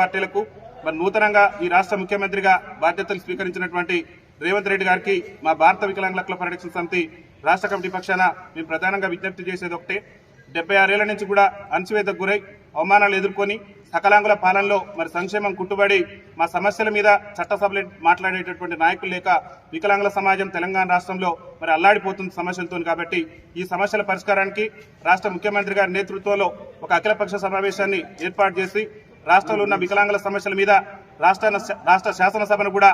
పార్టీలకు మరి నూతనంగా ఈ రాష్ట్ర ముఖ్యమంత్రిగా బాధ్యతలు స్వీకరించినటువంటి రేవంత్ రెడ్డి గారికి మా భారత వికలాంగుల హక్కుల పరిరక్షణ సమితి రాష్ట్ర కమిటీ పక్షాన మేము ప్రధానంగా విజ్ఞప్తి చేసేది ఒకటే, 76 ఏళ్ల నుంచి కూడా అణచివేతకు గురై అవమానాలు ఎదుర్కొని సకలాంగుల పాలనలో మరి సంక్షేమం కుట్టుబడి మా సమస్యల మీద చట్టసభలో మాట్లాడేటటువంటి నాయకులు లేక వికలాంగుల సమాజం తెలంగాణ రాష్ట్రంలో మరి అల్లాడిపోతుంది సమస్యలతో. కాబట్టి ఈ సమస్యల పరిష్కారానికి రాష్ట్ర ముఖ్యమంత్రి గారి నేతృత్వంలో ఒక అఖిలపక్ష సమావేశాన్ని ఏర్పాటు చేసి రాష్ట్రంలో ఉన్న వికలాంగుల సమస్యల మీద రాష్ట్ర శాసనసభను కూడా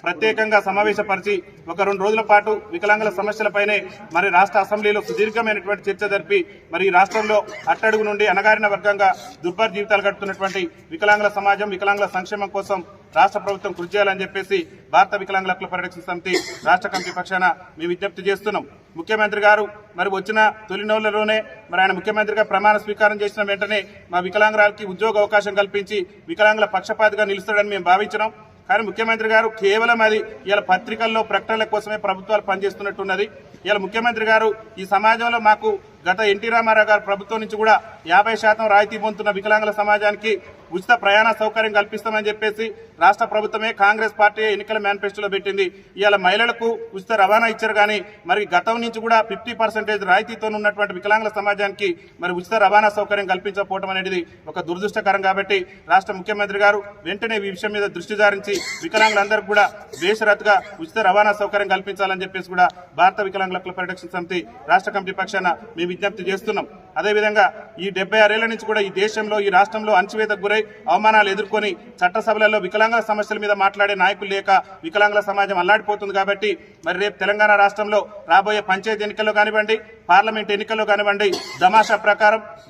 ప్రత్యేకంగా సమావేశపరిచి ఒక 2 రోజుల పాటు వికలాంగుల సమస్యలపైనే మరి రాష్ట్ర అసెంబ్లీలో సుదీర్ఘమైనటువంటి చర్చ జరిపి మరి ఈ రాష్ట్రంలో అట్టడుగు నుండి అణగారిన వర్గంగా దుర్భర జీవితాలు గడుపుతున్నటువంటి వికలాంగుల సమాజం వికలాంగుల సంక్షేమం కోసం రాష్ట్ర ప్రభుత్వం కృషి చేయాలని చెప్పేసి భారత వికలాంగుల హక్కుల పరిరక్షణ సమితి రాష్ట్ర కమిటీ పక్షాన మేము విజ్ఞప్తి చేస్తున్నాం. ముఖ్యమంత్రి గారు మరి వచ్చిన తొలి నెలలోనే మరి ఆయన ముఖ్యమంత్రిగా ప్రమాణ స్వీకారం చేసిన వెంటనే మా వికలాంగురాలకి ఉద్యోగ అవకాశం కల్పించి వికలాంగుల పక్షపాతిగా నిలుస్తాడని మేము భావించినాం. కానీ ముఖ్యమంత్రి గారు కేవలం అది ఇలా పత్రికల్లో ప్రకటనల కోసమే ప్రభుత్వాలు పనిచేస్తున్నట్టున్నది. ఇలా ముఖ్యమంత్రి గారు ఈ సమాజంలో మాకు గత ఎన్టీ రామారావు గారు ప్రభుత్వం నుంచి కూడా 50% రాయితీ పొందుతున్న వికలాంగుల సమాజానికి ఉచిత ప్రయాణ సౌకర్యం కల్పిస్తామని చెప్పేసి రాష్ట్ర ప్రభుత్వమే కాంగ్రెస్ పార్టీ ఎన్నికల మేనిఫెస్టోలో పెట్టింది. ఇవాళ మహిళలకు ఉచిత రవాణా ఇచ్చారు, కానీ మరి గతం నుంచి కూడా 50% రాయితీతో ఉన్నటువంటి వికలాంగుల సమాజానికి మరి ఉచిత రవాణా సౌకర్యం కల్పించకపోవడం అనేది ఒక దురదృష్టకరం. కాబట్టి రాష్ట్ర ముఖ్యమంత్రి గారు వెంటనే ఈ విషయం మీద దృష్టి సారించి వికలాంగులందరికీ కూడా బేషరతుగా ఉచిత రవాణా సౌకర్యం కల్పించాలని చెప్పేసి కూడా భారత వికలాంగుల హక్కుల పరిరక్షణ సమితి రాష్ట్ర కమిటీ పక్షాన మేము విజ్ఞప్తి చేస్తున్నాం. అదేవిధంగా ఈ 76 ఏళ్ల నుంచి కూడా ఈ దేశంలో ఈ రాష్ట్రంలో అణచివేతకు గురై అవమానాలు ఎదుర్కొని చట్టసభలలో వికలాంగుల సమస్యల మీద మాట్లాడే నాయకులు లేక వికలాంగుల సమాజం అల్లాడిపోతుంది. కాబట్టి మరి రేపు తెలంగాణ రాష్ట్రంలో రాబోయే పంచాయతీ ఎన్నికల్లో కానివ్వండి, పార్లమెంట్ ఎన్నికల్లో కానివ్వండి,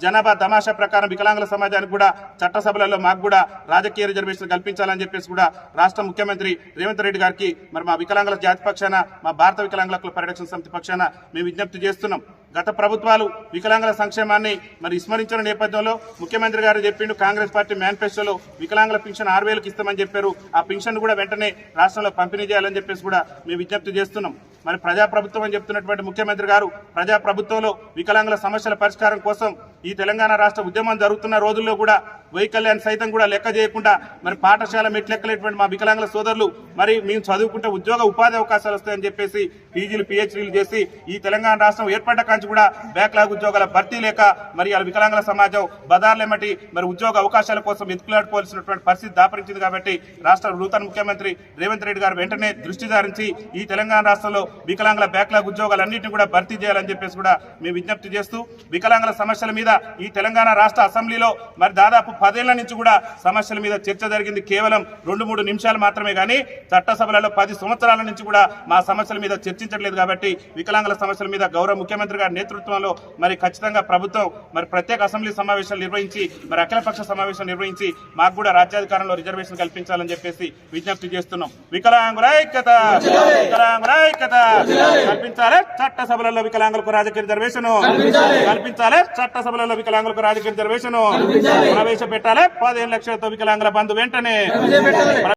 జనాభా దమాషా ప్రకారం వికలాంగుల సమాజానికి కూడా చట్టసభలలో మాకు కూడా రాజకీయ రిజర్వేషన్ కల్పించాలని చెప్పేసి కూడా రాష్ట్ర ముఖ్యమంత్రి రేవంత్ రెడ్డి గారికి మరి మా వికలాంగుల జాతి పక్షాన మా భారత వికలాంగుల హక్కుల పరిరక్షణ సమితి పక్షాన మేము విజ్ఞప్తి చేస్తున్నాం. గత ప్రభుత్వాలు వికలాంగుల సంక్షేమాన్ని మరి విస్మరించిన నేపథ్యంలో ముఖ్యమంత్రి గారు చెప్పిండు, కాంగ్రెస్ పార్టీ మేనిఫెస్టోలో వికలాంగుల పింఛన్ 6,000కి ఇస్తామని చెప్పారు. ఆ పింఛన్ కూడా వెంటనే రాష్ట్రంలో పంపిణీ చేయాలని చెప్పేసి కూడా మేము విజ్ఞప్తి చేస్తున్నాం. మరి ప్రజాప్రభుత్వం అని చెప్తున్నటువంటి ముఖ్యమంత్రి గారు ప్రజాప్రభుత్వంలో వికలాంగుల సమస్యల పరిష్కారం కోసం ఈ తెలంగాణ రాష్ట్ర ఉద్యమం జరుగుతున్న రోజుల్లో కూడా వైకల్యాన్ని సైతం కూడా లెక్క చేయకుండా మరి పాఠశాల మెట్లెక్కలేటువంటి మా వికలాంగుల సోదరులు మరి మేము చదువుకుంటే ఉద్యోగ ఉపాధి అవకాశాలు వస్తాయని చెప్పేసి పీజీలు పిహెచ్డీలు చేసి ఈ తెలంగాణ రాష్ట్రం ఏర్పడ్డ కాంచి కూడా బ్యాక్లాగ్ ఉద్యోగాల భర్తీ లేక మరి ఆ వికలాంగుల సమాజం బదార్లెమ్మటి మరి ఉద్యోగ అవకాశాల కోసం ఎత్తుకులాడుకోవాల్సినటువంటి పరిస్థితి దాపరించింది. కాబట్టి రాష్ట్ర నూతన ముఖ్యమంత్రి రేవంత్ రెడ్డి గారు వెంటనే దృష్టి సారించి ఈ తెలంగాణ రాష్ట్రంలో వికలాంగుల బ్యాక్లాగ్ ఉద్యోగాలన్నింటినీ కూడా భర్తీ చేయాలని చెప్పేసి కూడా మేము విజ్ఞప్తి చేస్తూ వికలాంగుల సమస్యల మీద ఈ తెలంగాణ రాష్ట్ర అసెంబ్లీలో మరి దాదాపు 10 ఏళ్ల నుంచి కూడా సమస్యల మీద చర్చ జరిగింది. కేవలం 2-3 నిమిషాలు మాత్రమే, కానీ చట్టసభలలో 10 సంవత్సరాల నుంచి కూడా మా సమస్యల మీద చర్చించట్లేదు. కాబట్టి వికలాంగుల సమస్యల మీద గౌరవ ముఖ్యమంత్రి గారి నేతృత్వంలో మరి ఖచ్చితంగా ప్రభుత్వం మరి ప్రత్యేక అసెంబ్లీ సమావేశాలు నిర్వహించి మరి అఖిలపక్ష సమావేశం నిర్వహించి మాకు కూడా రాజ్యాధికారంలో రిజర్వేషన్ కల్పించాలని చెప్పేసి విజ్ఞప్తి చేస్తున్నాం. వికలాంగుల ఐక్యత, వికలాంగుల ఐక్యత కల్పించాలి. చట్టసభలలో వికలాంగులకు రాజకీయ రిజర్వేషన్ కల్పించాలి. చట్టసభలలో వికలాంగులకు రాజకీయ రిజర్వేషన్ ప్రవేశపెట్టాలి. 15 లక్షలతో వికలాంగుల బంధు వెంటనే